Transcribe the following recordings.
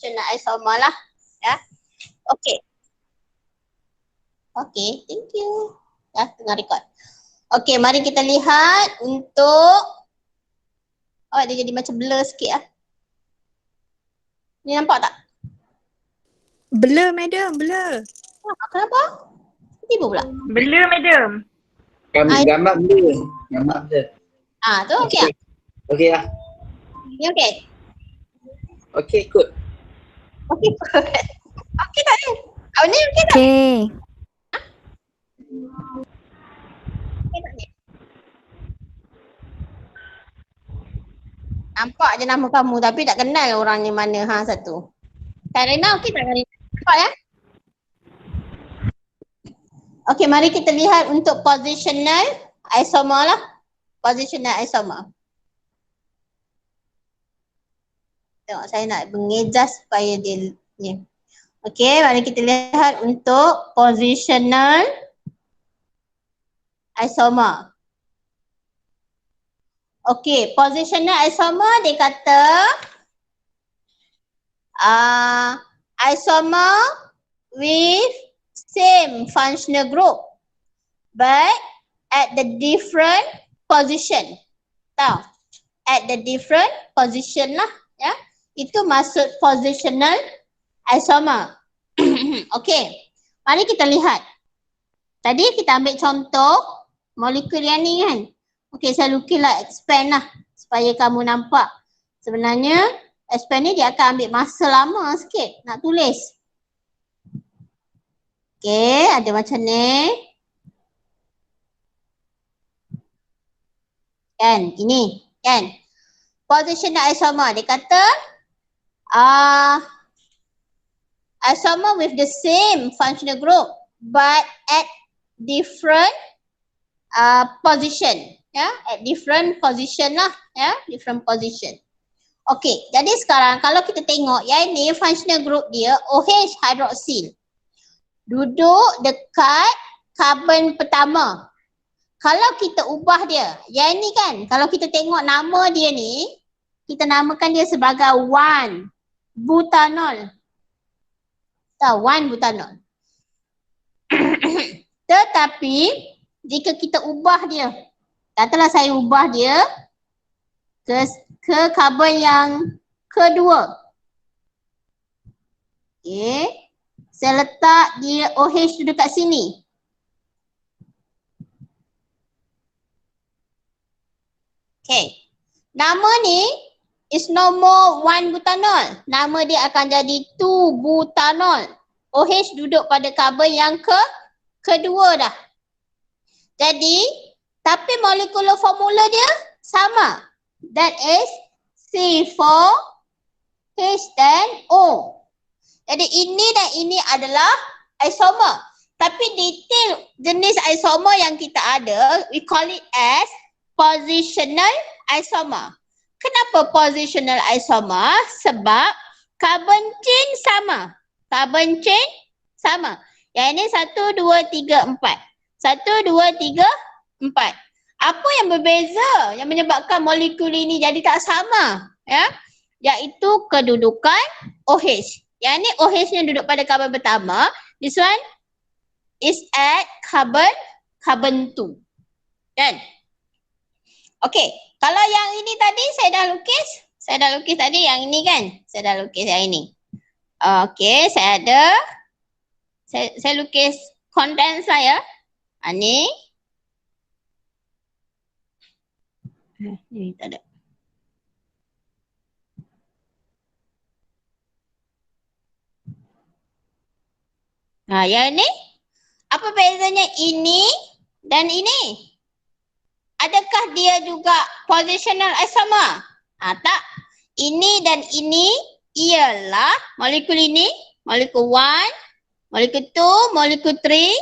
Positional isomer lah. Ya. Okey. Okey, thank you. Ya, tengah record. Okey, mari kita lihat untuk dia jadi macam blur sikit lah. Ni nampak tak? Blur madam, blur. Kenapa? Tiba pula. Blur madam. Gambar blur. Gambar blur. Tu okey tak? Okey lah. Ni okey? Okey, good. Okey kot. Okey tak ni? Ni okey tak? Okay. Okey tak ni? Nampak je nama kamu tapi tak kenal orang ni mana satu. Kak Rina okey tak Kak Rina? Nampak ya? Okey, mari kita lihat untuk positional isomer lah. Positional isomer. Tengok saya nak mengejas supaya dia ni. Okey, mari kita lihat untuk positional isomer. Okey, positional isomer dia kata isomer with same functional group but at the different position. Tahu? At the different position lah, ya. Itu maksud positional isomer. Okey. Mari kita lihat. Tadi kita ambil contoh molekul yang ni kan. Okey, saya lukislah expand lah supaya kamu nampak. Sebenarnya expand ni dia akan ambil masa lama sikit nak tulis. Okey, ada macam ni. Kan, ini kan. Positional isomer dia kata isomer with the same functional group but at different position, ya, at different position lah, ya, different position. Okey, jadi sekarang kalau kita tengok yang ini functional group dia OH hydroxyl. Duduk dekat karbon pertama. Kalau kita ubah dia, yang ni kan, kalau kita tengok nama dia ni, kita namakan dia sebagai 1-butanol. Tahu, 1-butanol. Tetapi, jika kita ubah dia, katalah saya ubah dia ke karbon yang kedua. Okey, saya letak dia OH tu dekat sini. Okay. Nama ni is no more 1-butanol. Nama dia akan jadi 2-butanol. OH duduk pada karbon yang kedua dah. Jadi, tapi molekular formula dia sama. That is C4H dan O. Jadi ini dan ini adalah isomer. Tapi detail jenis isomer yang kita ada, we call it as positional isomer. Kenapa positional isomer? Sebab carbon chain sama. Carbon chain sama. Yang ini 1, 2, 3, 4. 1, 2, 3, 4. Apa yang berbeza yang menyebabkan molekul ini jadi tak sama? Ya, iaitu kedudukan OH. Yang ini OH-nya duduk pada karbon pertama. This one is at carbon 2. Kan? Okey, kalau yang ini tadi saya dah lukis. Saya dah lukis tadi yang ini kan. Saya dah lukis yang ini. Okey, saya ada. Saya lukis content saya. Ni. Ni tak ada. Yang ini. Apa bezanya ini dan ini? Adakah dia juga positional isomer? Tak. Ini dan ini ialah molekul ini, molekul 1, molekul 2, molekul 3.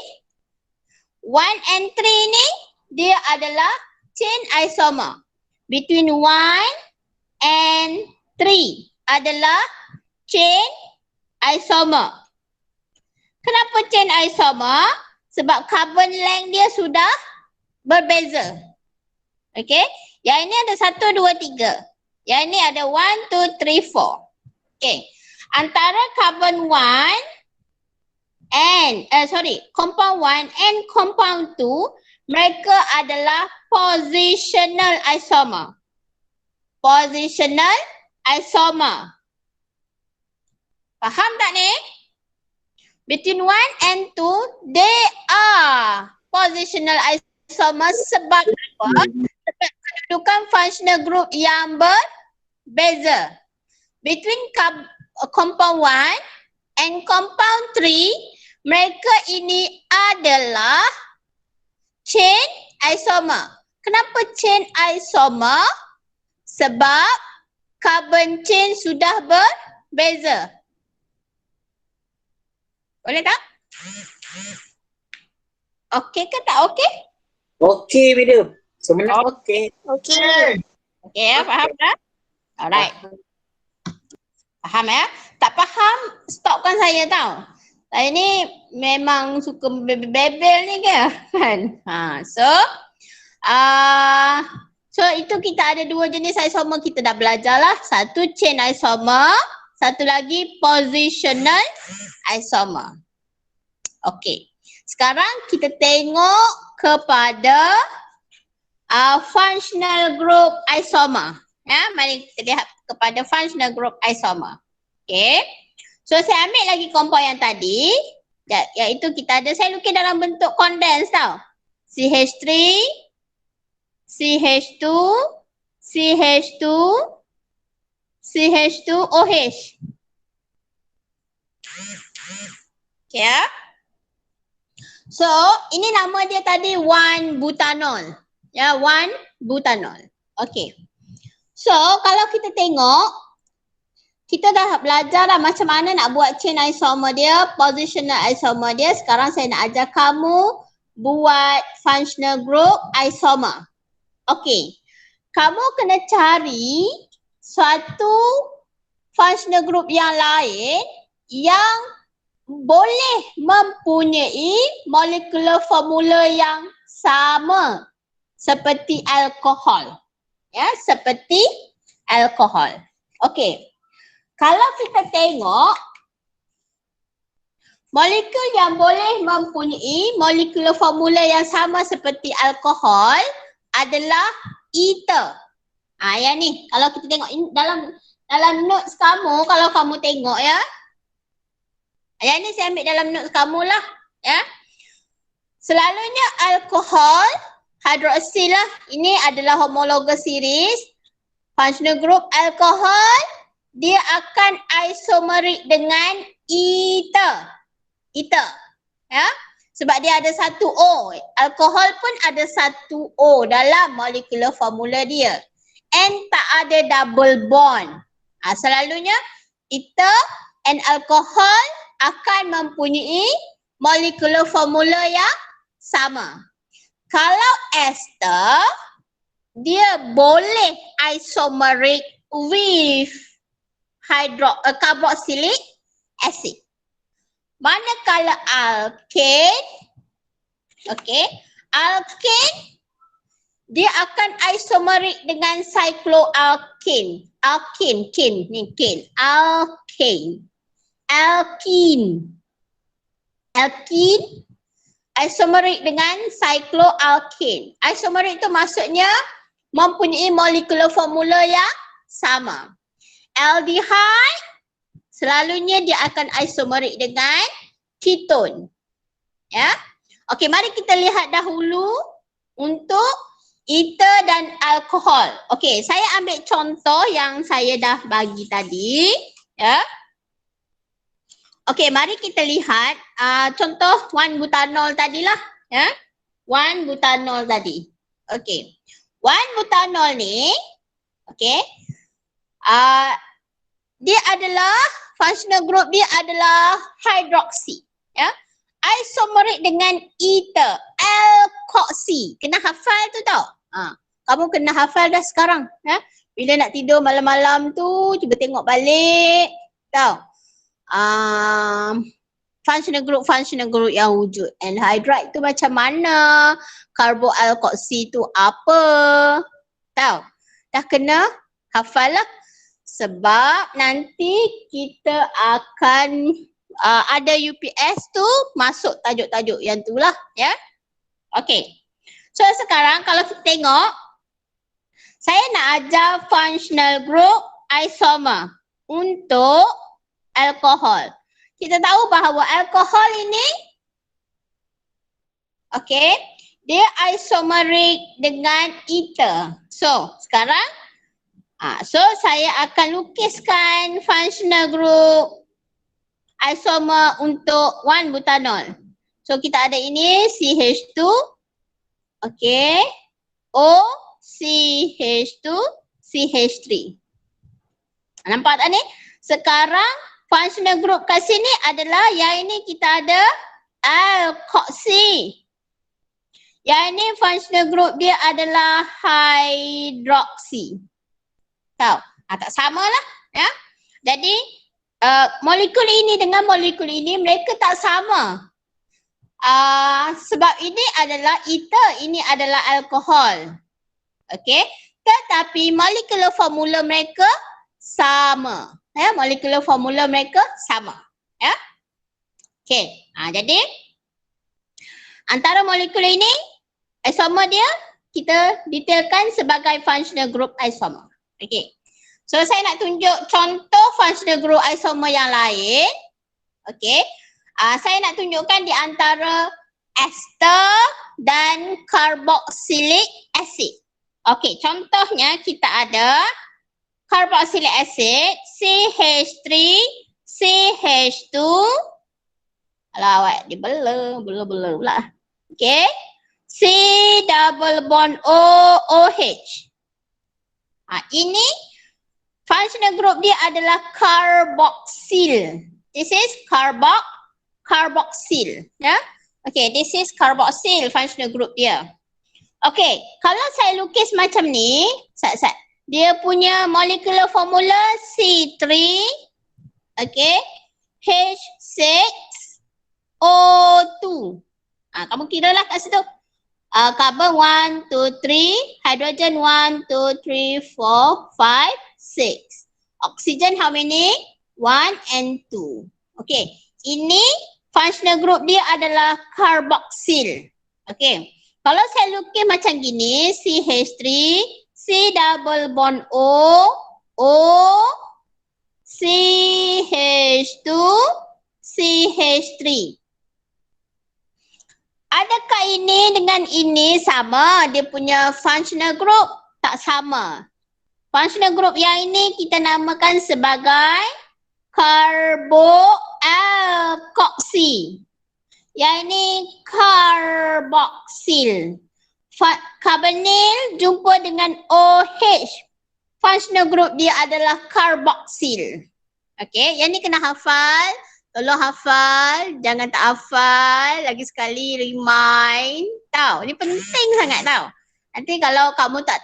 1 and 3 ni dia adalah chain isomer. Between 1 and 3 adalah chain isomer. Kenapa chain isomer? Sebab carbon length dia sudah berbeza. Okey, yang ini ada 1, 2, 3. Yang ini ada 1, 2, 3, 4. Okey, Antara carbon 1 and compound 1 and compound 2, mereka adalah positional isomer. Positional isomer. Faham tak ni? Between 1 and 2, they are positional isomer. Sebab apa? Sebab kedudukan functional group yang berbeza. Between compound 1 and compound 3, mereka ini adalah chain isomer. Kenapa chain isomer? Sebab carbon chain sudah berbeza. Boleh tak? Okey ke tak okey? Okey, madam. Sebenarnya okey. Okay. Okey ya, faham tak? Alright. Faham ya? Tak faham, stopkan saya tau. Saya ni memang suka bebel ni ke? Kan? So itu kita ada dua jenis isomer kita dah belajar lah. Satu chain isomer, satu lagi positional isomer. Okey. Sekarang kita tengok kepada functional group isomer. Ya, mari kita lihat kepada functional group isomer. Okey. So saya ambil lagi compound yang tadi, iaitu kita ada, saya lukis dalam bentuk condense tau. CH3, CH2, CH2, CH2OH. Okay ya. So ini nama dia tadi 1-butanol. Ya, 1-butanol. Okay. So kalau kita tengok, kita dah belajar dah macam mana nak buat chain isomer dia, positional isomer dia. Sekarang saya nak ajar kamu buat functional group isomer. Okey. Kamu kena cari suatu functional group yang lain yang boleh mempunyai molecular formula yang sama seperti alkohol. Ya, seperti alkohol. Okey. Kalau kita tengok, molekul yang boleh mempunyai molecular formula yang sama seperti alkohol adalah ether. Yang ni, kalau kita tengok dalam notes kamu, kalau kamu tengok ya. Yang ni saya ambil dalam notes kamu lah. Ya. Selalunya alkohol, hidroksil lah. Ini adalah homologous series. Functional group alkohol, dia akan isomerik dengan ether. Ether. Ya. Sebab dia ada satu O. Alkohol pun ada satu O dalam molecular formula dia. And tak ada double bond. Selalunya ether and alcohol akan mempunyai molecular formula yang sama. Kalau ester, dia boleh isomerik with carboxylic acid. Manakala alkane, okey, alkane dia akan isomerik dengan cycloalkane. Alkane, ni kane. Alkane. Alkene. Alkene isomerik dengan cycloalkane. Isomerik itu maksudnya mempunyai molecular formula yang sama. Aldehyde selalunya dia akan isomerik dengan ketone. Ya. Okey, mari kita lihat dahulu untuk ether dan alkohol. Okey, saya ambil contoh yang saya dah bagi tadi, ya. Okey, mari kita lihat contoh 1-butanol tadilah, ya. 1-butanol tadi. Okey. 1-butanol ni, okey. Dia adalah functional group dia adalah hidroksi, ya. Isomerik dengan ether, alkoksi. Kena hafal tu tau. Kamu kena hafal dah sekarang, ya. Bila nak tidur malam-malam tu cuba tengok balik, tau. Functional group yang wujud. Anhydride tu macam mana? Karboalkoksi tu apa? Tahu? Dah kena hafal lah. Sebab nanti kita akan ada UPS tu masuk tajuk-tajuk yang tu lah ya. Okey. So sekarang kalau kita tengok, saya nak ajar functional group isomer untuk alkohol. Kita tahu bahawa alkohol ini okey, dia isomerik dengan ether. So sekarang saya akan lukiskan functional group isomer untuk 1-butanol. So kita ada ini CH2, okey, O, CH2, CH3. Nampak tak ni? Sekarang functional group kat sini adalah yang ini kita ada alkoxy. Yang ini functional group dia adalah hydroxy. Tahu? Tak sama lah ya. Jadi molekul ini dengan molekul ini mereka tak sama. Sebab ini adalah ether, ini adalah alkohol. Okey. Tetapi molekular formula mereka sama. Ya, molekular formula mereka sama. Ya. Okey. Jadi antara molekul ini isomer dia kita detailkan sebagai functional group isomer. Okey. So saya nak tunjuk contoh functional group isomer yang lain. Okey. Saya nak tunjukkan di antara ester dan carboxylic acid. Okey, contohnya kita ada carboxylic acid CH3, CH2. Alah awak dia bela pula. Okey. C double bond O, OH. Ini functional group dia adalah carboxyl. This is carboxyl. Ya. Okay, this is carboxyl functional group dia. Okay, kalau saya lukis macam ni, dia punya molecular formula C3, okay, H6O2. Kamu kira lah kat situ. Carbon 1, 2, 3, hydrogen 1, 2, 3, 4, 5, 6. Oxygen how many? 1 and 2. Okay, ini functional group dia adalah carboxyl. Okay, kalau saya lukis macam gini, CH3, C double bond O, O, CH2, CH3. Adakah ini dengan ini sama? Dia punya functional group? Tak sama. Functional group yang ini kita namakan sebagai carboalkoxy. Yang ini carboxyl. Carbonyl jumpa dengan OH. Functional group dia adalah carboxyl. Okey, yang ni kena hafal. Tolong hafal, jangan tak hafal, lagi sekali remind. Tahu, ni penting sangat tahu. Nanti kalau kamu tak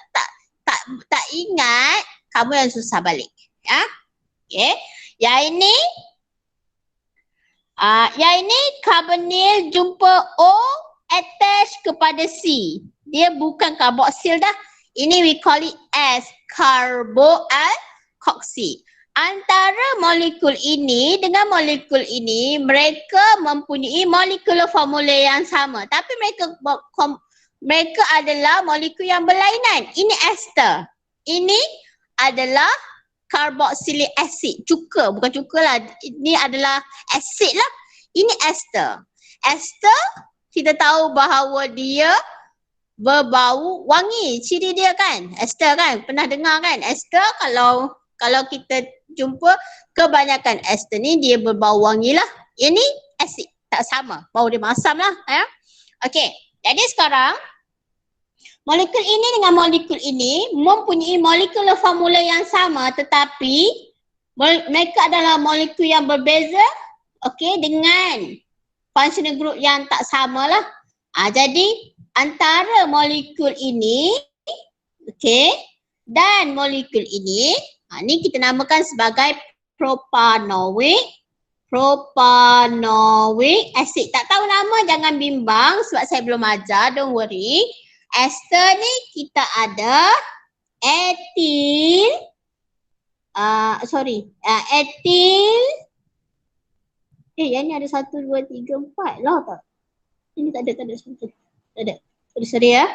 ingat, kamu yang susah balik. Ya. Okey. Yang ini carbonyl jumpa O attach kepada C. Dia bukan carboxyl dah. Ini we call it as carboalkoxy. Antara molekul ini dengan molekul ini, mereka mempunyai molekular formula yang sama. Tapi mereka adalah molekul yang berlainan. Ini ester. Ini adalah carboxylic acid. Cuka, bukan cuka lah. Ini adalah acid lah. Ini ester. Ester, kita tahu bahawa dia berbau wangi. Ciri dia kan? Ester kan? Pernah dengar kan? Ester kalau kita jumpa kebanyakan ester ni dia berbau wangi lah. Ini asid, tak sama. Bau dia masam lah. Ya? Okey, jadi sekarang molekul ini dengan molekul ini mempunyai molekular formula yang sama tetapi mereka adalah molekul yang berbeza, okey, dengan functional group yang tak sama lah. Jadi antara molekul ini, okey, dan molekul ini, ni kita namakan sebagai propanoic acid. Tak tahu nama jangan bimbang sebab saya belum ajar, don't worry. Ester ni kita ada etil Etil. Yang ni ada 1, 2, 3, 4 lah tak? Ini tak ada. Tak ada. Sorry ya.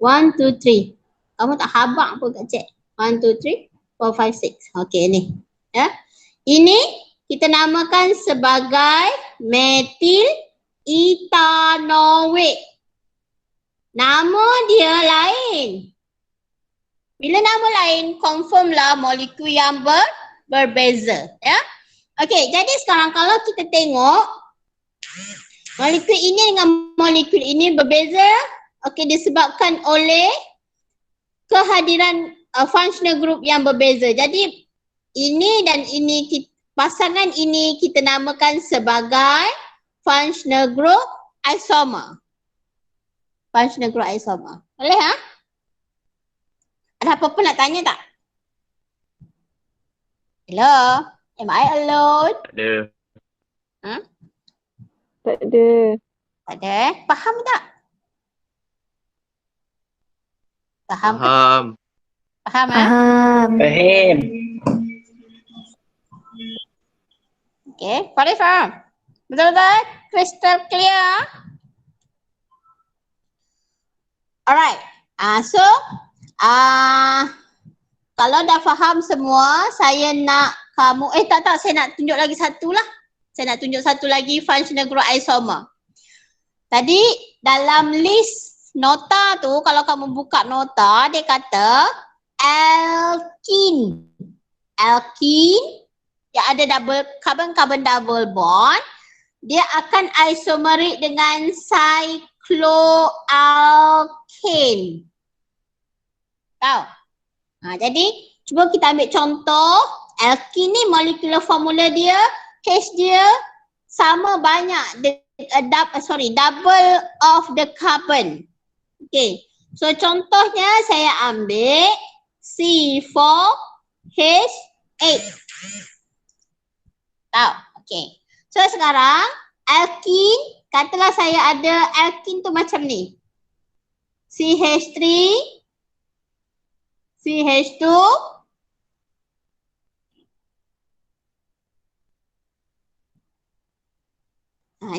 1, 2, 3. Kamu tak habaq pun kat chat. 1, 2, 3, 4, 5, 6. Okey ni. Ya. Ini kita namakan sebagai metil etanoate. Nama dia lain. Bila nama lain, confirm lah molekul yang berbeza. Ya. Okey, jadi sekarang kalau kita tengok molekul ini dengan molekul ini berbeza. Okey, disebabkan oleh kehadiran functional group yang berbeza. Jadi ini dan ini, pasangan ini kita namakan sebagai functional group isomer. Functional group isomer. Boleh ha? Ada apa-apa nak tanya tak? Hello? Am I alone? Tak ada. Tak ada. Tak ada. Faham tak? Faham tak? Faham. Faham ha? Faham. Faham. Okay, faham? Betul-betul? Crystal clear? Alright. So, kalau dah faham semua, saya nak kamu, saya nak tunjuk lagi satu lah. Saya nak tunjuk satu lagi functional group isomer. Tadi dalam list nota tu, kalau kamu buka nota, dia kata alkene. Alkene yang ada double carbon double bond, dia akan isomerik dengan cycloalkane. Tahu? Jadi cuba kita ambil contoh. Alkene ni molekular formula dia, H dia sama banyak double of the carbon. Okay. So contohnya saya ambil C4H8. Tahu? Okay. So sekarang alkene, katalah saya ada alkene tu macam ni. CH3, CH2,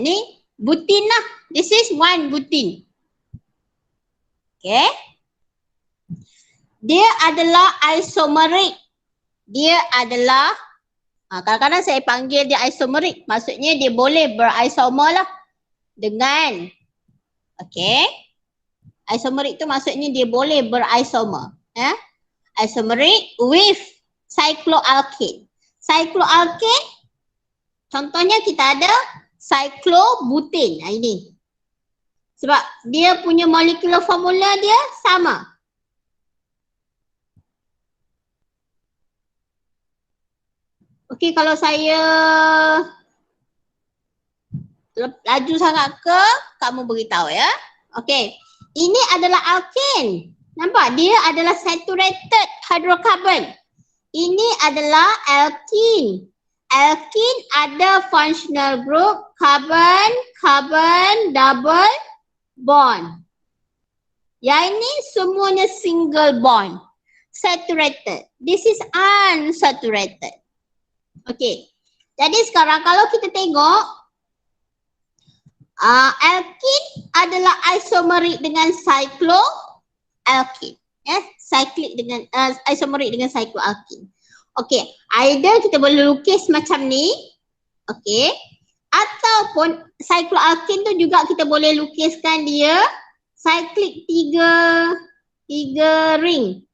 ni butin lah. This is one butin. Okay. Dia adalah isomerik. Dia adalah, kadang-kadang saya panggil dia isomerik. Maksudnya dia boleh berisomer lah dengan, okay. Isomerik tu maksudnya dia boleh berisomer. Isomerik with cycloalkane. Cycloalkane, contohnya kita ada cyclobutane. Ini. Sebab dia punya molekular formula dia sama. Okey, kalau saya laju sangat ke, kamu beritahu ya. Okey, ini adalah alkane. Nampak? Dia adalah saturated hydrocarbon. Ini adalah alkene. Alkene ada functional group carbon double bond. Yang ini semuanya single bond. Saturated. This is unsaturated. Okey. Jadi sekarang kalau kita tengok, alkene adalah isomerik dengan cycloalkane. Cyclic dengan isomerik dengan cycloalkane. Okey, either kita boleh lukis macam ni. Okey. Ataupun cycloalkane tu juga kita boleh lukiskan dia cyclic tiga ring.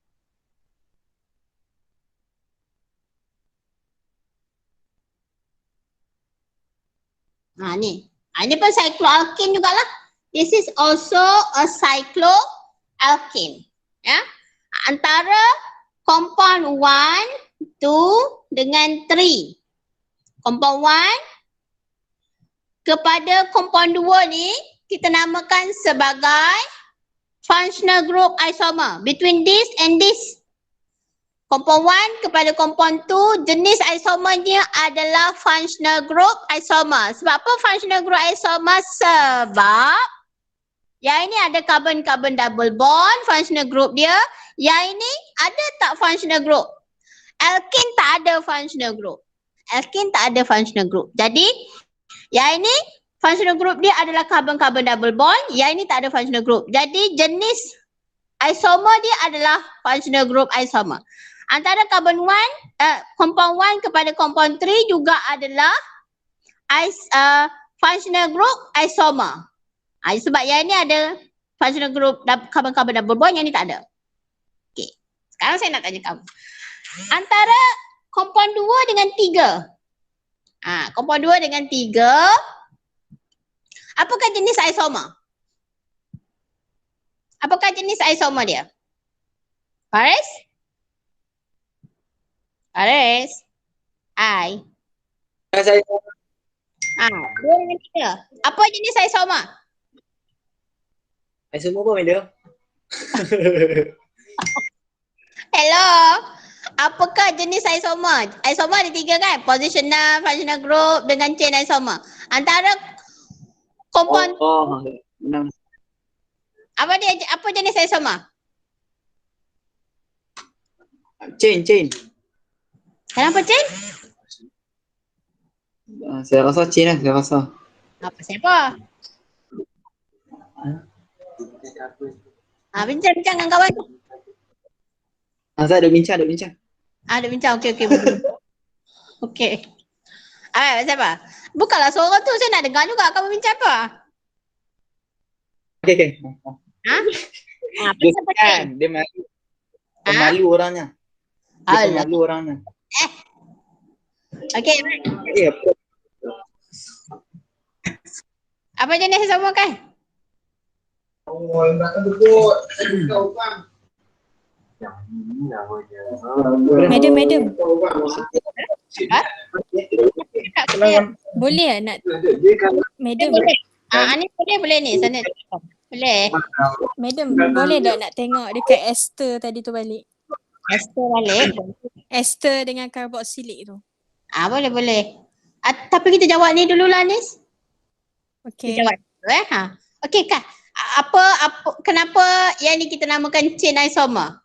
Ni. Ini pun cycloalkane jugalah. This is also a cycloalkane. Ya. Antara compound 1, 2 dengan 3. Compound 1 kepada compound 2 ni kita namakan sebagai functional group isomer. Between this and this. Compound 1 kepada compound 2, jenis isomernya adalah functional group isomer. Sebab apa functional group isomer? Sebab yang ini ada carbon double bond, functional group dia. Yang ini ada tak functional group? Alkene tak ada functional group. Alkene tak ada functional group. Jadi yang ini functional group dia adalah carbon-carbon double bond. Yang ini tak ada functional group. Jadi jenis isomer dia adalah functional group isomer. Antara carbon 1, compound 1 kepada compound 3 juga adalah functional group isomer. Sebab yang ini ada functional group carbon-carbon double bond, yang ini tak ada. Okey. Sekarang saya nak tanya kamu. Antara compound 2 dengan 3. Compound 2 dengan 3. Apakah jenis isomer? Apakah jenis isomer dia? Faris? Faris? I. Saya 2 dengan 3. Apa jenis isomer? saya semua apa madam? Hello. Apakah jenis isomer? Isomer ada 3 kan? Positional, functional group dengan chain isomer. Antara compound Enam. apa jenis isomer? Chain. Kenapa chain? Saya rasa chain lah, saya rasa. Apa siapa? Bincang dengan kawan. Saya ada bincang. Ada bincang. Okey. Okey. Siapa? Bukanlah suara tu, saya nak dengar juga kamu bincang apa. Okey. Dia Siapa chain? kan, dia malu. Pemalu orangnya. Dia Alah. pemalu orangnya. Okey. Ya. Apa jenis isomer kan? Madam. Boleh tak nak? Madam. Ni boleh ni sana. Boleh. Madam, boleh tak nak tengok dekat ester tadi tu balik? Ester balik. Ester dengan carboxylic tu. Boleh. Tapi kita jawab ni dululah Nis. Okey. Kita jawab dulu Okey Kak. Kenapa yang ni kita namakan chain isomer?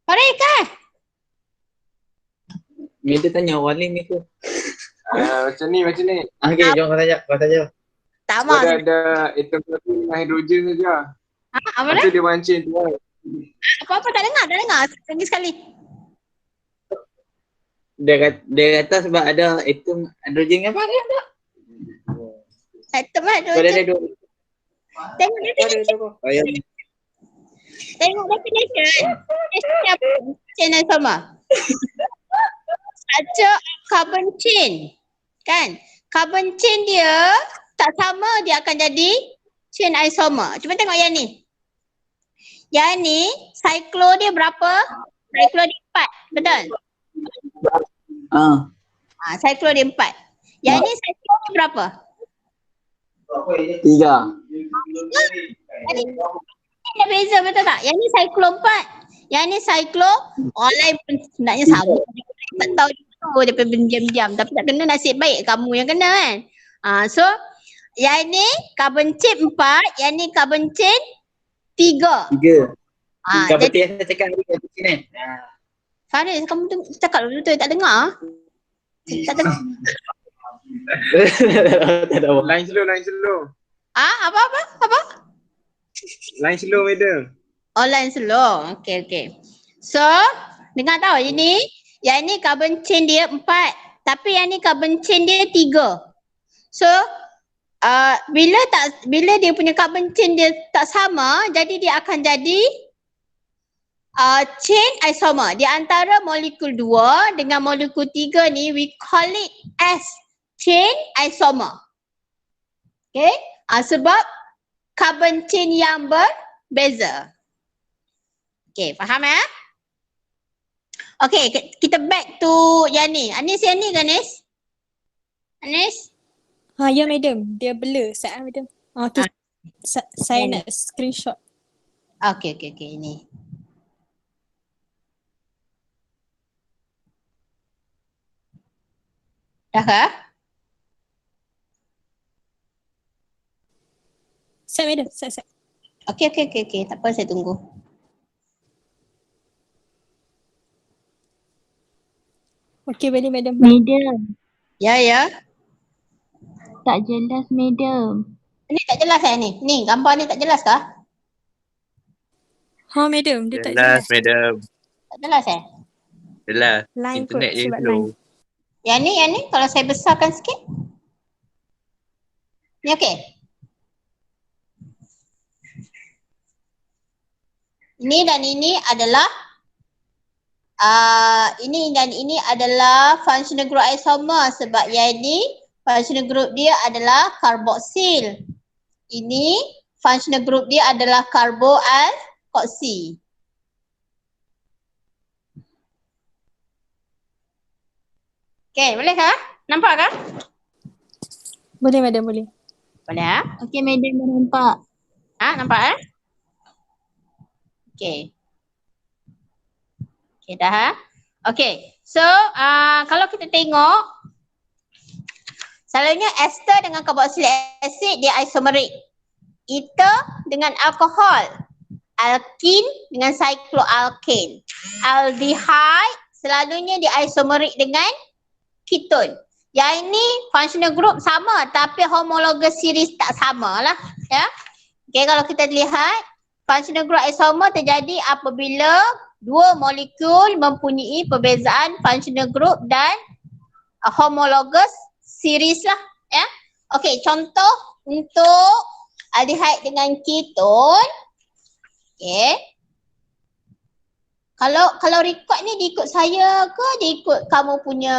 Boleh Kak? Dia tanya Walim ni tu. Macam ni. Okey, jom kau tanya. Tak Sebab mau. dia ada atom dengan hidrogen saja. Apa Lepas dah? tu dia mancing tu kan. Apa tak dengar. Lagi sekali. Dia kata sebab ada atom hidrogen apa dia ada? Atom Sebab dia ada hidrogen. dua. Tengok definition. Ya. Tengok definition. Definition apa? Chain isomer. Structure carbon chain. Kan? Carbon chain dia tak sama, dia akan jadi chain isomer. Cuba tengok yang ni. Yang ni cyclo dia berapa? Cyclo dia 4. Betul? Cyclo dia 4. Yang ni cyclo dia berapa? 3. Jadi ada beza betul tak? Yang ni cyclo 4. Yang ni cyclo online pun sebenarnya sama. Tak tahu dia pun diam-diam. Tapi tak kena, nasib baik kamu yang kena kan. So yang ni carbon chain 4. Yang ni carbon chain 3. 3. Kau Jadi betul yang saya cakap tadi kat sini. Faris, kamu cakap betul tak dengar? Tak dengar. Tak ada apa. Line slow. Apa? Line slow madam. Online slow. Okay. So, dengar tahu yang ni carbon chain dia 4. Tapi yang ni carbon chain dia 3. So, bila dia punya carbon chain dia tak sama, jadi dia akan jadi chain isomer. Di antara molekul 2 dengan molekul 3 ni, we call it as chain isomer. Okay? Sebab carbon chain yang berbeza. Okay, faham ya? Okay, kita back to yang ni. Anis yang ni ke Anis? Anis? Ya madam, dia blur sekejap madam. Okay. Saya nak screenshot. Okay, ini. Dah ke? Set madam, set. Okay. Tak apa, saya tunggu. Okey, boleh madam. Madam, Ya, ya. tak jelas madam. Ni tak jelas ni? Ni gambar ni tak jelas kah? Ha madam, dia tak Jelas, jelas. madam. Tak jelas Jelas. Line kot Internet je sebab slow. line. Yang ni kalau saya besarkan sikit. Ni okey. Ini dan ini adalah ini dan ini adalah functional group isomer sebab yang ini functional group dia adalah karboksil. Ini functional group dia adalah karboalkoksi. Okey, boleh kah? Nampak kah? Boleh madam, boleh. Boleh Okey madam, dah nampak. Nampak Okey. Okey dah Okey. So, kalau kita tengok selalunya ester dengan karboksilik asid dia isomerik. Ether dengan alkohol. Alkin dengan cycloalkane. Aldehyde selalunya dia isomerik dengan keton. Yang ini functional group sama tapi homologous series tak sama lah. Ya. Okey, kalau kita lihat functional group isomer terjadi apabila dua molekul mempunyai perbezaan functional group dan homologous series lah. Ya. Okey, contoh untuk aldehyde dengan keton. Okey. Kalau record ni diikut saya ke diikut kamu punya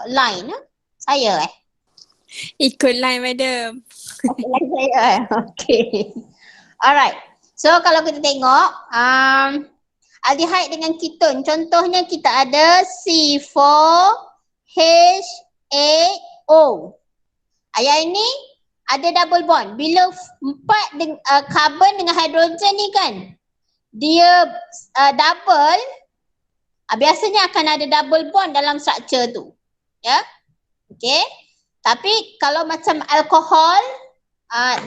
line? Saya Ikut line madam. Line saya Okey. Alright. So kalau kita tengok aldehyde dengan keton. Contohnya kita ada C4H8O. Yang ini ada double bond. Bila karbon dengan hidrogen ni kan dia double, biasanya akan ada double bond dalam struktur tu. Ya. Okey. Tapi kalau macam alkohol,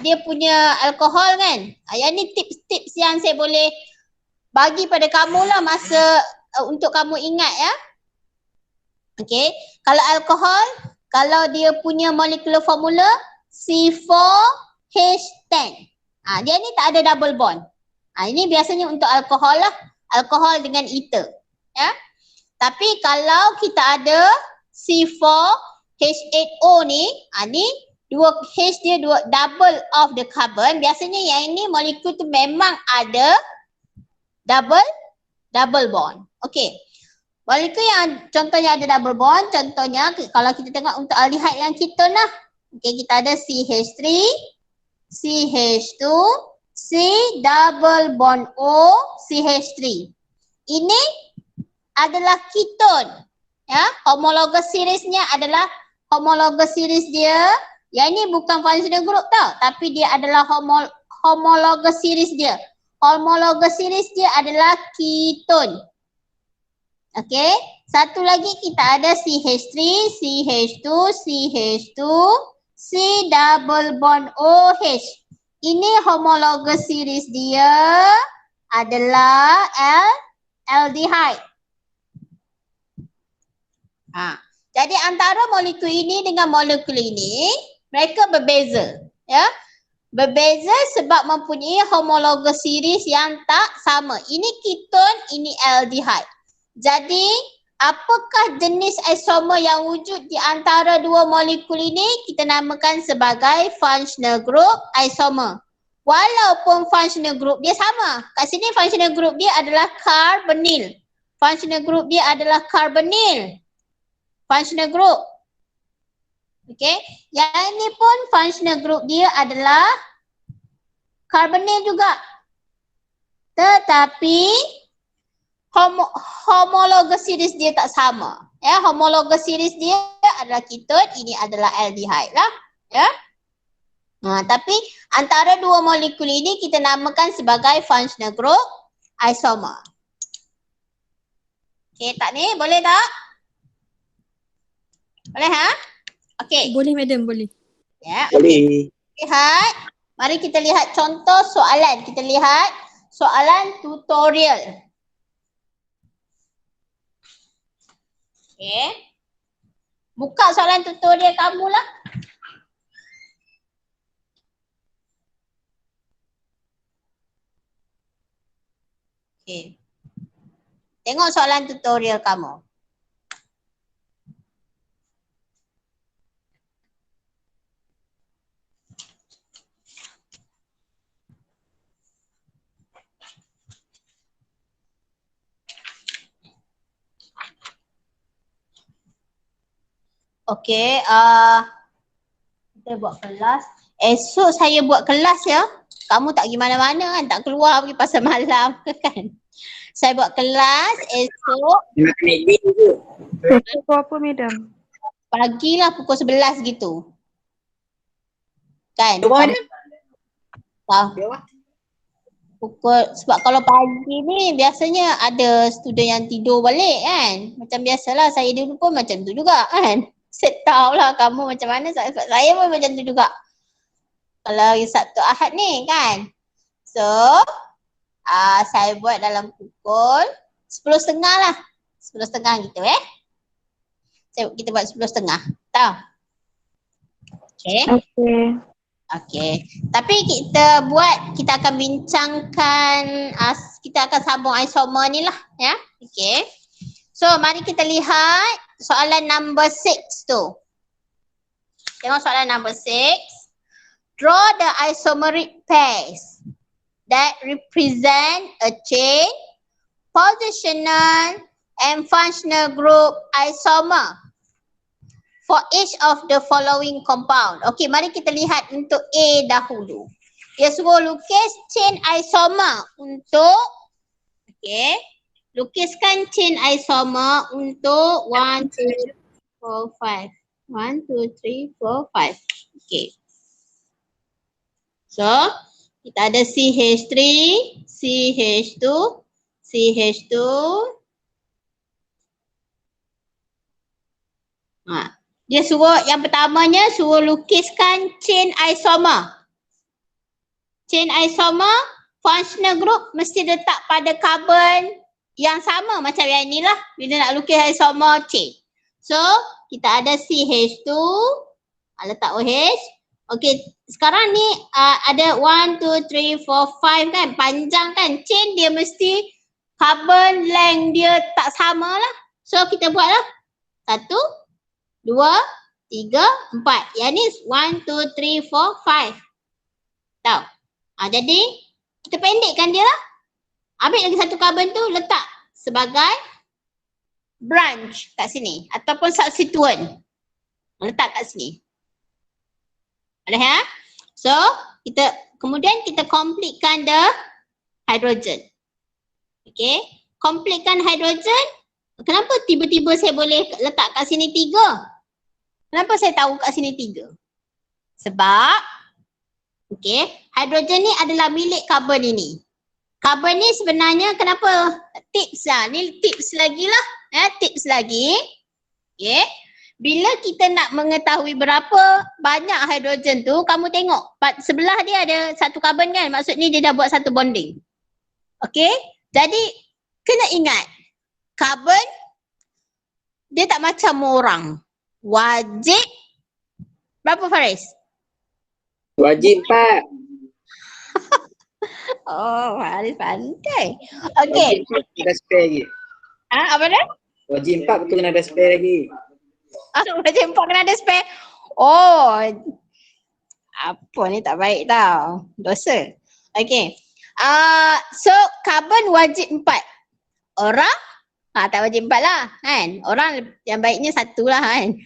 dia punya alkohol kan. Yang ni tips-tips yang saya boleh bagi pada kamu lah masa untuk kamu ingat ya. Okey. Kalau alkohol, kalau dia punya molecular formula C4H10. Dia ni tak ada double bond. Ini biasanya untuk alkohol lah. Alkohol dengan ether. Ya. Tapi kalau kita ada C4H8O ni, ni dua H dia double of the carbon. Biasanya yang ini molekul tu memang ada double bond. Okey. Molekul yang contohnya ada double bond, contohnya kalau kita tengok untuk aldehyde yang keton lah. Okey, kita ada CH3, CH2, C double bond O, CH3. Ini adalah keton. Ya, homologous seriesnya adalah homologous series dia. Yang ini bukan functional group tau, tapi dia adalah homologous series dia. Homologous series dia adalah keton. Okey, satu lagi kita ada CH3, CH2, CH2, C double bond OH. Ini homologous series dia adalah aldehyde. Jadi antara molekul ini dengan molekul ini mereka berbeza, ya. Berbeza sebab mempunyai homologous series yang tak sama. Ini keton, ini aldehyde. Jadi apakah jenis isomer yang wujud di antara dua molekul ini kita namakan sebagai functional group isomer. Walaupun functional group dia sama. Kat sini functional group dia adalah carbonyl. Functional group dia adalah carbonyl. Functional group. Okey. Yang ini pun functional group dia adalah carbonyl juga. Tetapi homologous series dia tak sama. Ya, homologous series dia adalah keton, ini adalah aldehyde lah. Ya. Tapi antara dua molekul ini kita namakan sebagai functional group isomer. Okey, tak ni? Boleh tak? Boleh Okey. Boleh madam, boleh. Ya. Boleh. Lihat. Mari kita lihat contoh soalan. Kita lihat soalan tutorial. Okay. Buka soalan tutorial kamu lah. Okay. Tengok soalan tutorial kamu. Okay, kita buat kelas. Esok saya buat kelas ya. Kamu tak pergi mana-mana kan, tak keluar pergi pasar malam kan. Saya buat kelas esok Nak kena edit je. Pukul apa, madam? pagilah pukul 11 gitu. Kan? Cuba ada. Tahu. Sebab kalau pagi ni biasanya ada student yang tidur balik kan. Macam biasalah saya dulu pun macam tu juga kan. Saya tahulah kamu macam mana, saya pun macam tu juga. Kalau hari Sabtu Ahad ni kan. So, saya buat dalam pukul 10.30 lah. 10.30 gitu kita buat 10.30. Tahu? Okay. Okay. Okay. Tapi kita akan bincangkan, kita akan sambung isomer ni lah ya. Okay. So mari kita lihat soalan number 6 tu. Tengok soalan number 6. Draw the isomeric pairs that represent a chain, positional and functional group isomer for each of the following compound. Okey, mari kita lihat untuk A dahulu. Dia suruh lukis chain isomer untuk, lukiskan chain isomer untuk 1, 2, 3, 4, 5. 1, 2, 3, 4, 5. Okey. So, kita ada CH3, CH2, CH2. Dia suruh yang pertamanya suruh lukiskan chain isomer. Chain isomer, functional group mesti letak pada carbon yang sama macam yang inilah. Bila nak lukis isomer chain. So, kita ada CH2, letak OH. Okey, sekarang ni ada 1, 2, 3, 4, 5 kan, panjang kan. Chain dia mesti carbon length dia tak sama lah. So, kita buatlah 1, 2, 3, 4. Yang ni 1, 2, 3, 4, 5. Tahu? Jadi kita pendekkan dia lah. Ambil lagi satu carbon tu letak sebagai branch kat sini ataupun substituent. Letak kat sini. Ada ya? So, kemudian kita completekan the hydrogen. Okay. Completekan hydrogen. Kenapa tiba-tiba saya boleh letak kat sini 3? Kenapa saya tahu kat sini 3? Sebab, hydrogen ni adalah milik carbon ini. Carbon ni sebenarnya kenapa? Tips lah. Ni tips lagi lah. Tips lagi. Bila kita nak mengetahui berapa banyak hydrogen tu, kamu tengok. Sebelah dia ada satu carbon kan? Maksudnya dia dah buat satu bonding. Jadi, kena ingat. Carbon, dia tak macam orang. Wajib, berapa Faris? Wajib 4. Oh, Faris pandai. Wajib 4 ada spare lagi. Apa dah? Wajib 4 betul kena ada spare lagi. Wajib 4 kena ada spare. Oh, apa ni tak baik tau. Dosa. So, carbon wajib 4. Orang tak wajib 4 lah kan. Orang yang baiknya 1 lah kan.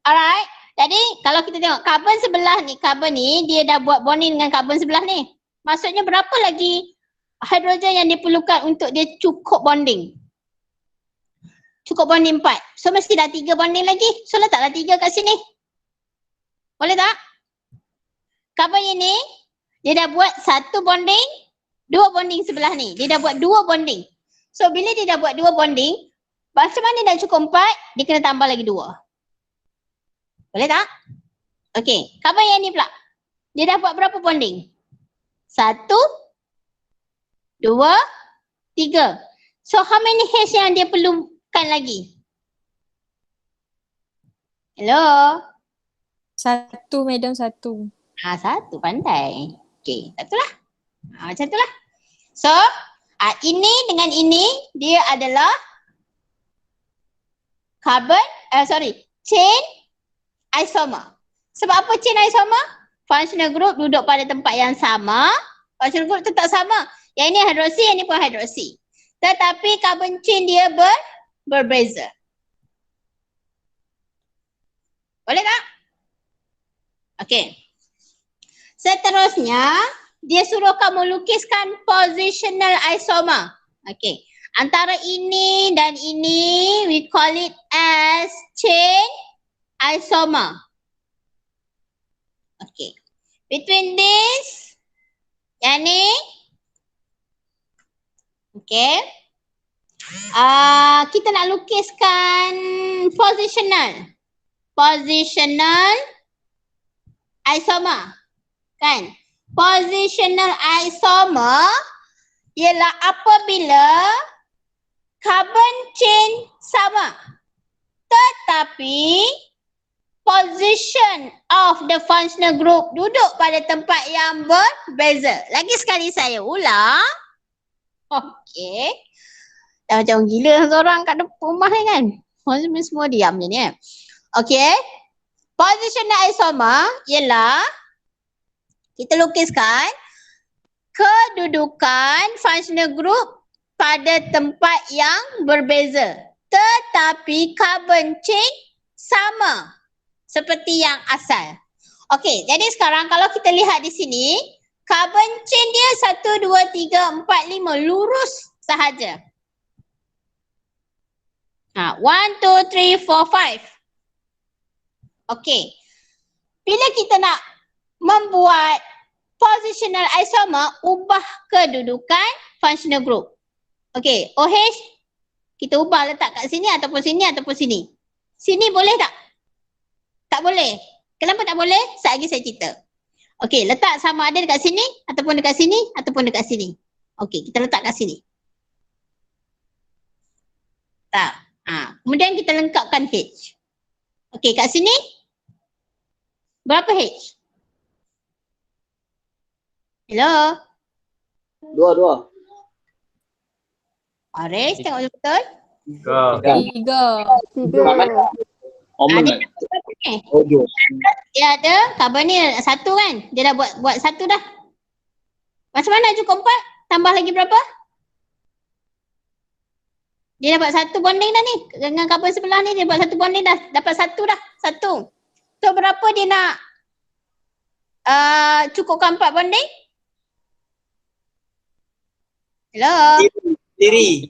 Alright. Jadi kalau kita tengok carbon sebelah ni, carbon ni dia dah buat bonding dengan carbon sebelah ni. Maksudnya berapa lagi hidrogen yang diperlukan untuk dia cukup bonding? Cukup bonding 4. So mesti dah 3 bonding lagi. So letaklah 3 kat sini. Boleh tak? Carbon ini dia dah buat 1 bonding, 2 bonding sebelah ni. Dia dah buat 2 bonding. So bila dia dah buat 2 bonding, macam mana dah cukup 4? Dia kena tambah lagi 2. Boleh tak? Carbon yang ni pula. Dia dah buat berapa bonding? 1, 2, 3. So how many H yang dia perlukan lagi? Hello. Satu madam, satu. Satu pandai. Okey, satulah. Macam itulah. So, ini dengan ini dia adalah chain isomer. Sebab apa chain isomer? Functional group duduk pada tempat yang sama. Functional group tetap sama. Yang ini hidroksi, yang ini pun hidroksi. Tetapi carbon chain dia berbeza. Boleh tak? Okey. Seterusnya, dia suruh kamu lukiskan positional isomer. Okey. Antara ini dan ini, we call it as chain isomer. Okey. Between this, yang ni, okey. Kita nak lukiskan positional isomer. Kan? Positional isomer ialah apabila carbon chain sama tetapi position of the functional group duduk pada tempat yang berbeza. Lagi sekali saya ulang. Okey. Dah macam orang gila seorang kat depan rumah ni kan. Orang semua diam je ni. Okey. Positional isomer ialah kita lukiskan kedudukan functional group pada tempat yang berbeza. Tetapi carbon chain sama seperti yang asal. Okey, jadi sekarang kalau kita lihat di sini, carbon chain dia 1, 2, 3, 4, 5 lurus sahaja. 1, 2, 3, 4, 5. Okey. Bila kita nak membuat positional isomer, ubah kedudukan functional group. Okey, OH kita ubah letak kat sini ataupun sini ataupun sini. Sini boleh tak? Tak boleh. Kenapa tak boleh? Sekejap lagi saya cerita. Okey, letak sama ada dekat sini ataupun dekat sini ataupun dekat sini. Okey, kita letak kat sini. Tak. Kemudian kita lengkapkan H. Okey, kat sini berapa H? Hello? Dua. Aris, tengok betul. Tiga. Omen. Ojo. Dia ada carbon ni satu kan? Dia dah buat satu dah. Macam mana cukup 4? Tambah lagi berapa? Dia dapat satu bonding dah ni. Dengan carbon sebelah ni dia buat satu bonding dah. Dapat satu dah. Satu. So berapa dia nak cukupkan 4 bonding? Hello? Diri.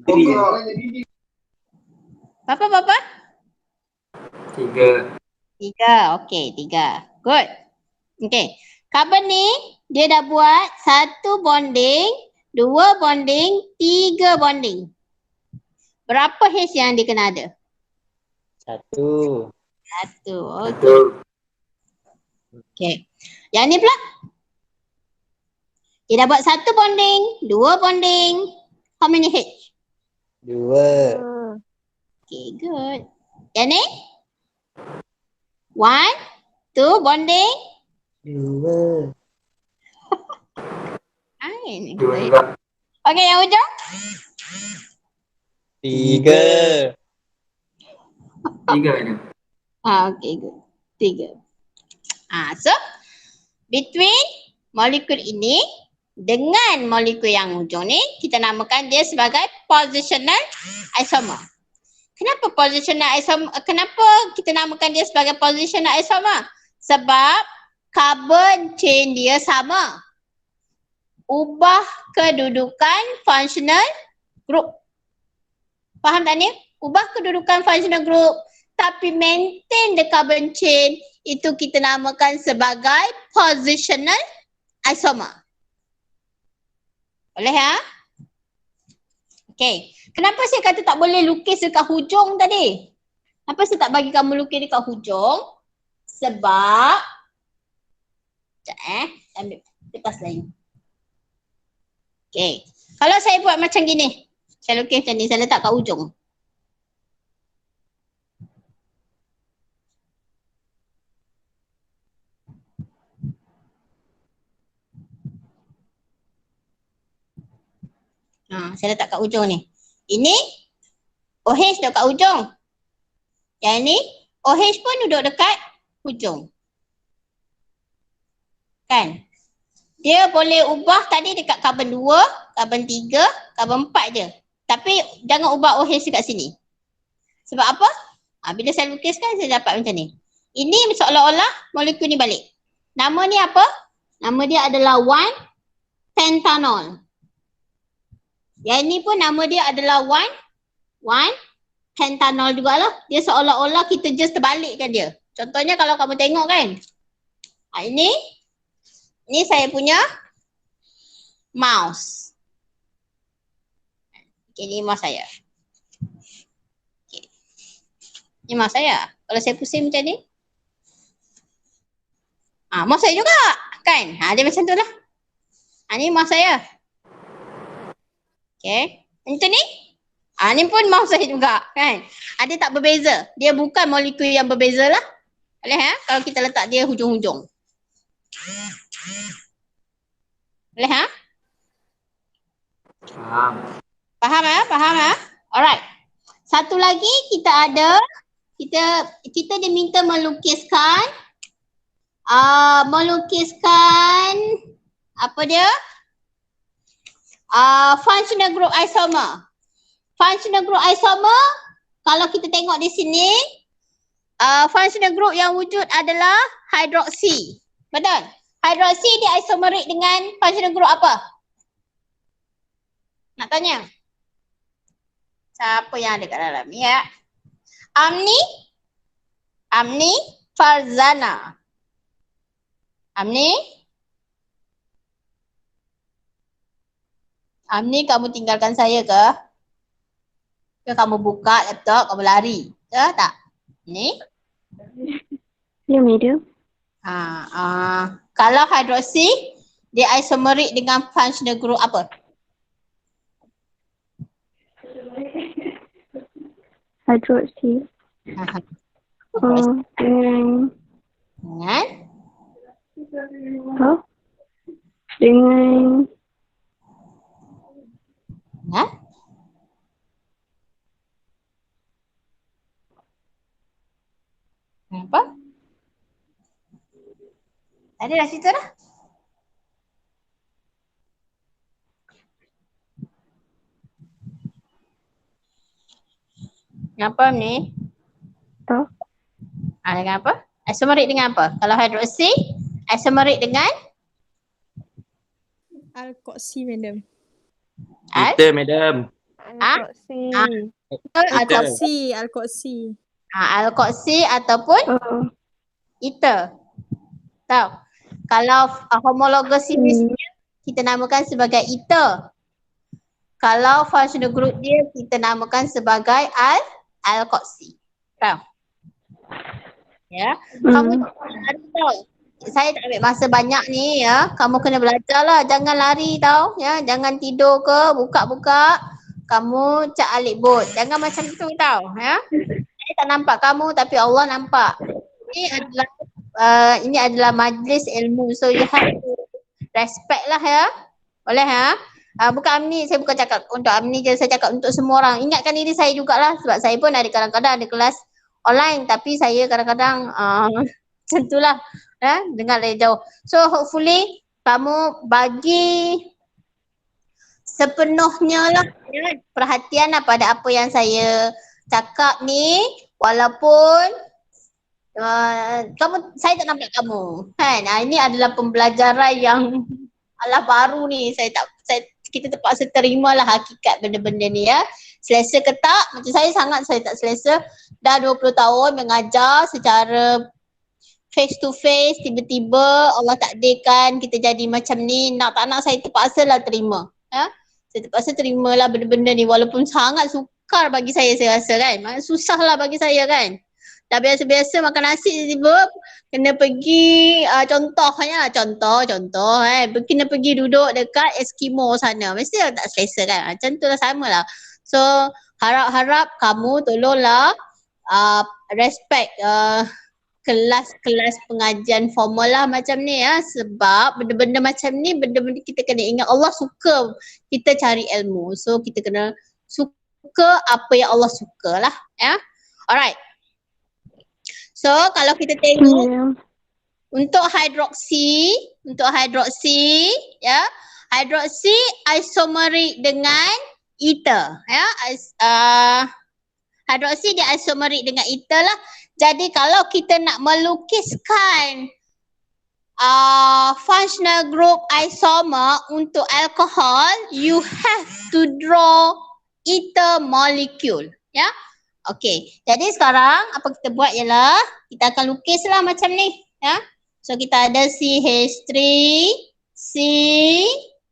Diri. Berapa? 3. 3. Okey, 3. Good. Okey. Carbon ni dia dah buat 1 bonding, 2 bonding, 3 bonding. Berapa H yang dia kena ada? 1. 1. Okey. Okey. Yang ni pula? Dia dah buat 1 bonding, 2 bonding. How many H? 2. Okay, good. Yang ni? 1, 2 bonding. 2. Fine. 2 juga. Okay, yang hujung? 3. 3 ni. Okay, good. 3. So, between molekul ini dengan molekul yang hujung ni, kita namakan dia sebagai positional isomer. Kenapa positional isomer? Kenapa kita namakan dia sebagai positional isomer? Sebab carbon chain dia sama. Ubah kedudukan functional group. Faham tak ni? Ubah kedudukan functional group tapi maintain the carbon chain, itu kita namakan sebagai positional isomer. Boleh ya? Okey. Kenapa saya kata tak boleh lukis dekat hujung tadi? Kenapa saya tak bagi kamu lukis dekat hujung? Sebab ambil lepas lain. Okey. Kalau saya buat macam gini, saya lukis macam ni, saya letak kat hujung. Saya letak kat ujung ni. Ini OH duduk kat ujung. Yang ni OH pun duduk dekat ujung. Kan? Dia boleh ubah tadi dekat karbon 2, karbon 3, karbon 4 je. Tapi jangan ubah OH dekat sini. Sebab apa? Bila saya lukiskan saya dapat macam ni. Ini seolah-olah molekul ni balik. Nama ni apa? Nama dia adalah 1-pentanol. Yang ni pun nama dia adalah 1-pentanol jugalah. Dia seolah-olah kita just terbalikkan dia. Contohnya kalau kamu tengok kan. Ini saya punya mouse. Okay, ni mouse saya. Okay. Ni mouse saya. Kalau saya pusing macam ni. Mouse saya juga. Kan? Dia macam tu lah. Ni mouse saya. Okay. Macam ni. Ni pun mouse saya juga. Kan? Dia tak berbeza. Dia bukan molekul yang berbeza lah. Boleh kalau kita letak dia hujung-hujung. Boleh Faham Alright. Satu lagi kita ada, kita diminta melukiskan apa dia? Functional group isomer. Functional group isomer, kalau kita tengok di sini, functional group yang wujud adalah hidroksi. Betul? Hidroksi dia isomerik dengan functional group apa? Nak tanya? Siapa yang ada kat dalam? Ya. Amni Farzana. Amni, kamu tinggalkan saya ke? Ke kamu buka laptop, kamu lari? Ke tak? Ni? Ya, madam. Kalau hidroksi, dia isomerik dengan functional group apa? Hidroksi. Dengan apa? Ada dah situ dah. Kenapa ni? Dengan apa? Isomerik dengan apa? Kalau hidroksi, isomerik dengan? Alkoksi, madam. Kita, madam. Alkoksi. Alkoksi ataupun ether. Tahu? Kalau homologous series kita namakan sebagai ether. Kalau functional group dia kita namakan sebagai alkoksi. Tahu? Ya. Kamu tahu. Saya tak ambil masa banyak ni ya. Kamu kena belajar lah. Jangan lari tau. Ya. Jangan tidur ke, buka-buka. Kamu cak alik bot. Jangan macam tu tau. Ya. Saya tak nampak kamu tapi Allah nampak. Ini adalah majlis ilmu. So you have to respect lah ya. Boleh ya. Bukan Amni, saya bukan cakap untuk Amni je, saya cakap untuk semua orang. Ingatkan diri saya jugalah sebab saya pun ada kadang-kadang ada kelas online tapi saya kadang-kadang macam itulah ya, dengar dari jauh. So hopefully kamu bagi sepenuhnya lah ya, perhatian lah pada apa yang saya cakap ni walaupun saya tak nampak kamu kan. Ini adalah pembelajaran yang baru ni. Kita terpaksa terimalah hakikat benda-benda ni ya. Selesa ke tak? Macam saya tak selesa. Dah 20 tahun mengajar secara face to face, tiba-tiba Allah takdirkan kita jadi macam ni. Nak tak nak saya terpaksa lah terima. Ya? Saya terpaksa terimalah benda-benda ni walaupun sangat sukar bagi saya rasa kan. Susah lah bagi saya kan. Dah biasa-biasa makan nasi tiba-tiba kena pergi contohnya kena pergi duduk dekat Eskimo sana. Mesti tak selesa kan. Macam tu lah sama lah. So harap-harap kamu tolonglah respect kelas-kelas pengajian formal lah macam ni ya. Sebab benda-benda macam ni, benda-benda kita kena ingat Allah suka kita cari ilmu. So kita kena suka apa yang Allah suka lah ya. Alright. So kalau kita tengok Yeah. untuk hidroksi ya, hidroksi isomerik dengan ether ya. Hidroksi dia isomerik dengan ether lah. Jadi kalau kita nak melukiskan functional group isomer untuk alkohol, you have to draw ether molecule ya. Okey, jadi sekarang apa kita buat ialah kita akan lukislah macam ni ya. So kita ada CH3, C,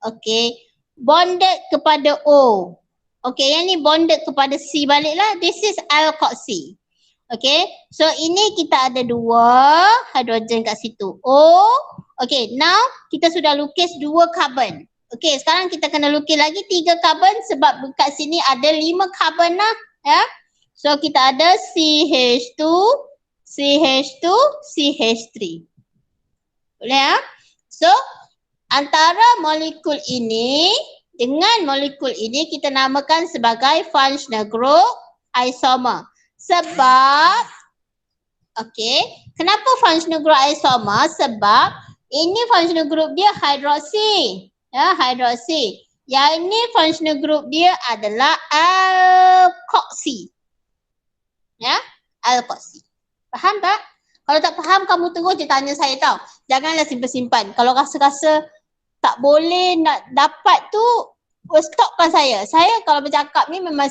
okey, bonded kepada O. Okey, yang ni bonded kepada C baliklah. This is alkoxy. Okey, so ini kita ada 2 hidrogen kat situ. O. Okey, now kita sudah lukis 2 karbon. Okey, sekarang kita kena lukis lagi 3 karbon sebab kat sini ada 5 karbon lah ya. So kita ada CH2, CH2, CH3. Boleh ya? So antara molekul ini dengan molekul ini kita namakan sebagai functional group isomer. Sebab kenapa functional group isomer? Sebab ini functional group dia hidroksi. Ya, hidroksi. Yang ini functional group dia adalah alkoxy. Ya, alkoxy. Faham tak? Kalau tak faham kamu terus je tanya saya tau. Janganlah simpan-simpan. Kalau rasa-rasa tak boleh nak dapat tu, stopkan saya. Saya kalau bercakap ni memang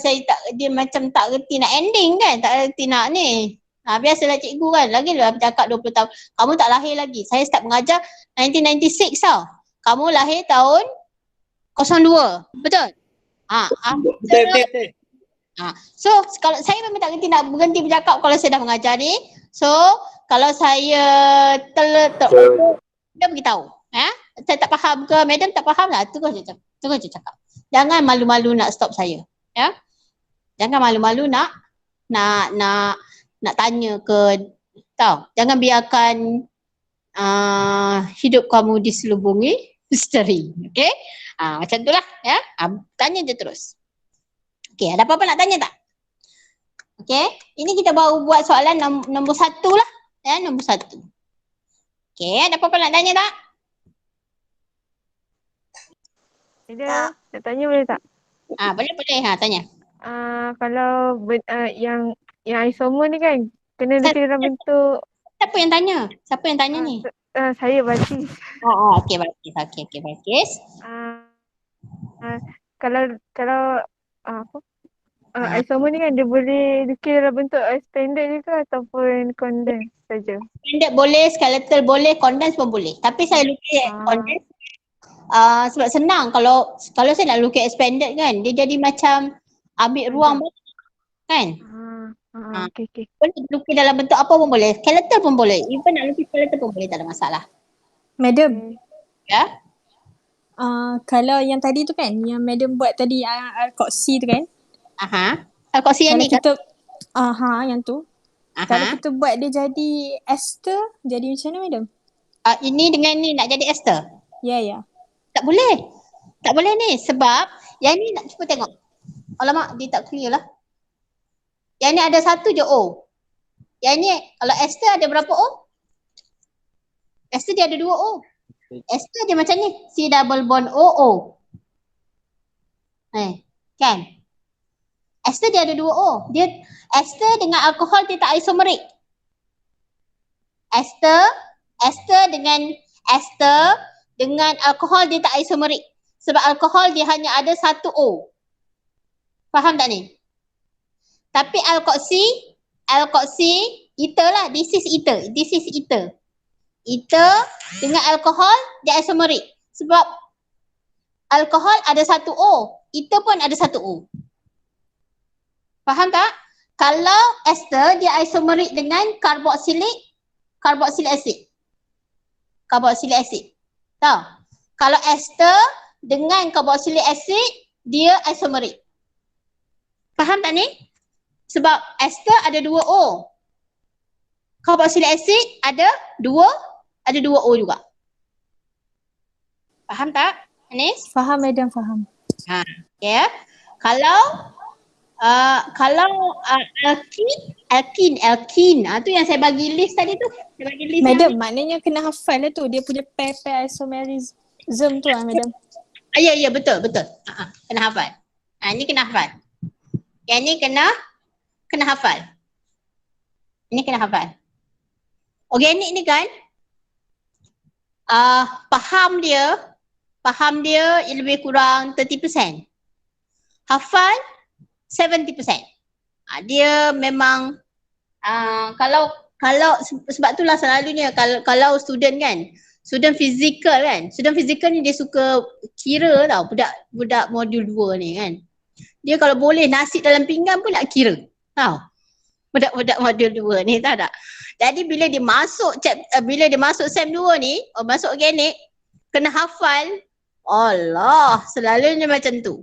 dia macam tak reti nak ending kan. Tak reti nak ni. Biasalah cikgu kan. Lagilah bercakap 20 tahun. Kamu tak lahir lagi. Saya start mengajar 1996 tau. Kamu lahir tahun 02. Betul? Betul. So kalau saya memang tak reti nak berhenti bercakap kalau saya dah mengajar ni. So kalau saya dia beritahu. Saya tak faham ke, madam tak faham lah. Terus je cakap. Jangan malu-malu nak stop saya. Ya. Jangan malu-malu nak tanya ke, tahu. Jangan biarkan hidup kamu diselubungi misteri. Okey? Macam itulah ya. Tanya je terus. Okey, ada apa-apa nak tanya tak? Okey, ini kita baru buat soalan nombor 1 lah. Ya, nombor 1. Okey, ada apa-apa nak tanya tak? Ada, nak tanya boleh tak? Boleh. Tanya. Kalau yang isomer ni kan kena lukis dalam bentuk Siapa yang tanya? Siapa yang tanya ni? saya Batis. Okey, Batis. Okey, Batis. Kalau isomer ni kan dia boleh lukis dalam bentuk expanded juga ataupun condensed saja. Expanded boleh, skeletal boleh, condensed pun boleh. Tapi saya lukis condensed sebab senang. Kalau saya nak lukis expanded kan, dia jadi macam ambil ruang kan. Okey. Boleh lukis dalam bentuk apa pun boleh. Skeletal pun boleh. Even nak lukis skeletal pun boleh, tak ada masalah. Madam, Ya. kalau yang tadi tu kan, yang madam buat tadi alkoxy tu kan. Alkoxy yang Kalau ni kan? kita yang tu. Kalau Aha. kita buat dia jadi ester, jadi macam mana madam? Ini dengan ni nak jadi ester. Ya. Tak boleh. Tak boleh ni sebab yang ni nak cuba tengok. Alamak, dia tak clear lah. Yang ni ada 1 je O. Yang ni kalau ester ada berapa O? Ester dia ada 2 O. Ester dia macam ni. C double bond O. Kan? Ester dia ada 2 O. Dia ester dengan alkohol dia tak isomerik. Ester dengan alkohol dia tak isomerik. Sebab alkohol dia hanya ada 1 O. Faham tak ni? Tapi alkoxy ether lah. This is ether. Ether dengan alkohol dia isomerik. Sebab alkohol ada 1 O. Ether pun ada 1 O. Faham tak? Kalau ester dia isomerik dengan carboxylic acid. Tahu? Kalau ester dengan carboxylic acid dia isomerik. Faham tak ni? Sebab ester ada 2 O. Carboxylic acid ada dua O juga. Faham tak, Anis? Faham madam, faham. Ya. Kalau alkin tu yang saya bagi list tadi tu. Saya bagi list Madam, maknanya kena hafal lah tu. Dia punya pair isomerism tu madam. Ya betul. Kena hafal. Ini kena hafal. Yang ni kena hafal. Ini kena hafal. Organik ni kan faham dia lebih kurang 30%. Hafal 70%. Dia memang kalau sebab itulah selalunya kalau student fizikal ni dia suka kira tau, budak modul 2 ni kan. Dia kalau boleh nasi dalam pinggan pun nak kira tau. Budak modul 2 ni tahu tak? Jadi bila dia masuk sem 2 ni, masuk organik, kena hafal. Allah, selalunya macam tu.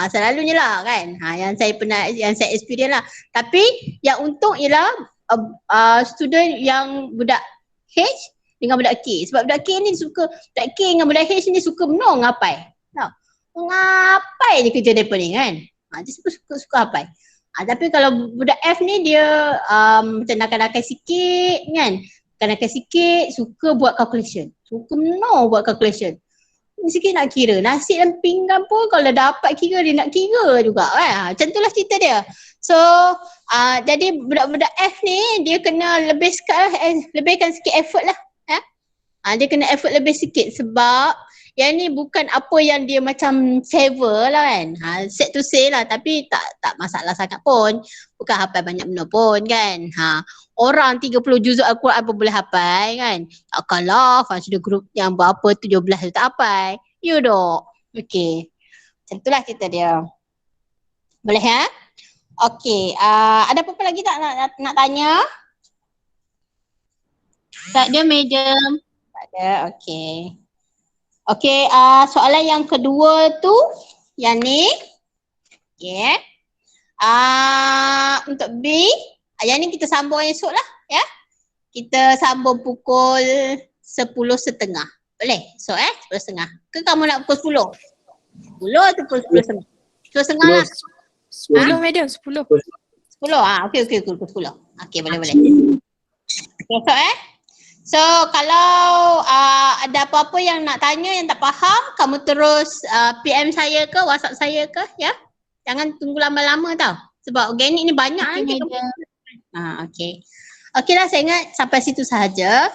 Selalunya lah kan. Yang saya experience lah. Tapi yang untung ialah student yang budak H dengan budak K. Sebab budak K dengan budak H ni suka ngapai. Tahu? Ngapai je kerja mereka ni kan. Dia suka hapai. Tapi kalau budak F ni dia macam nakal-nakal sikit kan. Nakal-nakal sikit, suka buat calculation. Buat calculation. Sikit nak kira. Nasi dan pinggan pun kalau dapat kira dia nak kira juga kan. Macam itulah cerita dia. So jadi budak-budak F ni dia kena lebihkan sikit effort lah. Dia kena effort lebih sikit sebab yang ni bukan apa yang dia macam favor lah kan. Set to say lah tapi tak masalah sangat pun. Bukan hafal banyak benda pun kan. Orang 30 juzuk Al-Quran pun boleh hafal kan. Takkanlah Fajr group yang berapa 17 tu tak hafal. You dok. Okay. Macam itulah cerita dia. Boleh ya? Okay. Ada apa-apa lagi tak nak tanya? Tak ada madam. Tak ada. Okay. Okay, soalan yang kedua tu, yang ni. Okay. Untuk B, yang ni kita sambung esok lah, ya. Kita sambung pukul 10.30. Boleh? Esok 10.30. Ke kamu nak pukul 10? 10 atau pukul 10.30? 10.30 lah. 10 madam, 10. 10? Okey, pukul 10. Okey, boleh. Esok So kalau ada apa-apa yang nak tanya yang tak faham, kamu terus PM saya ke, WhatsApp saya ke, ya. Jangan tunggu lama-lama tau. Sebab organik ni banyak nanti. Okey. Okeylah, saya ingat sampai situ sahaja.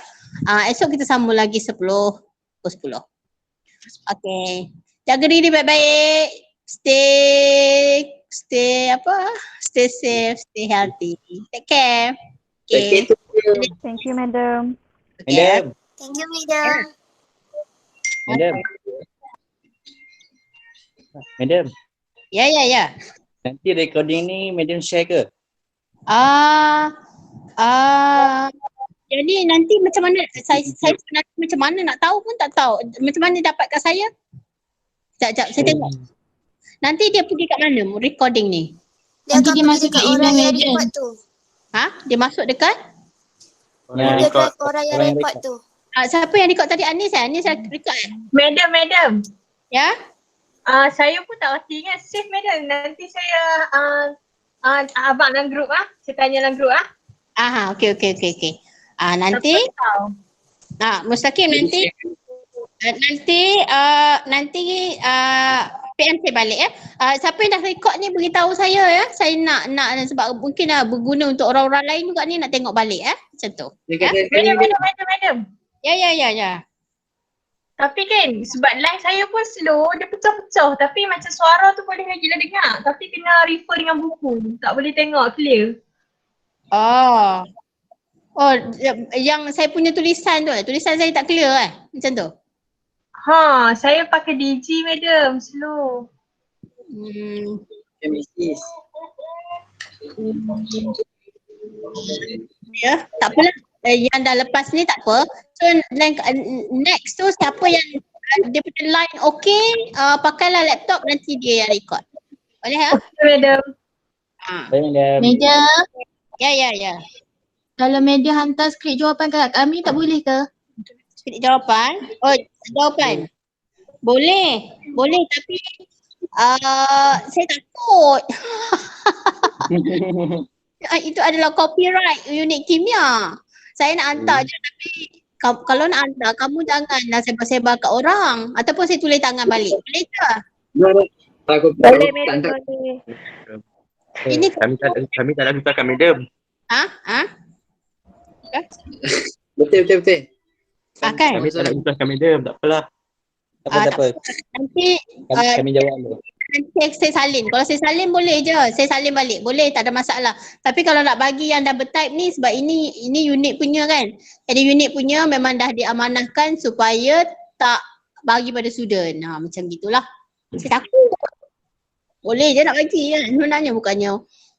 Esok kita sambung lagi 10. Okey. Jaga diri baik-baik. Stay safe, stay healthy. Take care. Okay. Thank you, madam. Okay. Madam. Thank you, madam. Madam. Ya. Nanti recording ni madam share ke? Jadi nanti macam mana saya sebenarnya macam mana nak tahu pun tak tahu. Macam mana dapat kat saya? Sekejap saya tengok. Nanti dia pergi kat mana recording ni? Nanti dia masuk dekat orang yang record tu. Dia masuk dekat? Dia drive orang yang record tu. Siapa yang record tadi? Anis record Madam. Ya? Saya pun tak pasti ingat. Save madam. Nanti saya abang dalam grup saya tanya dalam grup Okey. Nanti Mustaqim nanti PM saya balik ya. Siapa yang dah record ni beritahu saya ya. Saya nak sebab mungkin berguna untuk orang-orang lain juga ni nak tengok balik ya. Macam tu. Ya? Madam. Ya. Tapi kan sebab line saya pun slow, dia pecah-pecah tapi macam suara tu boleh lagi lah dengar. Tapi kena refer dengan buku. Tak boleh tengok clear. Yang saya punya tulisan tu, tulisan saya tak clear macam tu. Saya pakai DG madam, slow. Ya, tak apalah. Yang dah lepas ni tak apa. So next tu siapa yang dia punya line okey, pakailah laptop nanti dia yang record. Boleh ya? Okay madam. Madam. Ya. Kalau media hantar skrip jawapan kat kami tak boleh ke? Skrip jawapan? Oh, jawapan. Boleh. Boleh tapi saya takut. Itu adalah copyright unit kimia. Saya nak hantar je tapi kalau nak hantar kamu janganlah sebar-sebar kat orang ataupun saya tulis tangan balik. Boleh ke? Takut Boleh, tak madam, tak. boleh. Ini Kami tak ada susahkan madam. ha? Betul. Kan? Kami tak ada susahkan madam. Tak apalah. Tak apa. Nanti Kami jawab dulu. nanti saya salin. Kalau saya salin boleh je. Saya salin balik. Boleh, tak ada masalah. Tapi kalau nak bagi yang double type ni sebab ini unit punya kan. Jadi unit punya memang dah diamanahkan supaya tak bagi pada student. Macam gitulah. Saya takut. Boleh je nak bagi kan. Sebenarnya bukannya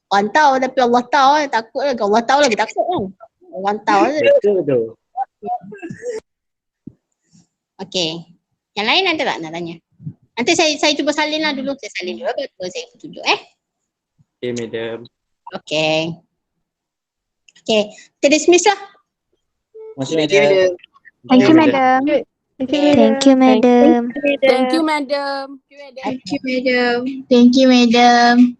orang tahu tapi Allah tahu kan. Takut lah. Allah tahu lagi takut kan. Orang tahu je. Betul. Okey. Yang lain ada tak nak tanya? Nanti saya cuba salin lah dulu. Saya salin dulu. Baru saya tunjuk Okay madam. Okey. Okey. Kita dismiss lah. Masuk media. Thank you, madam. Thank you, madam. Thank you, madam. Thank you, madam.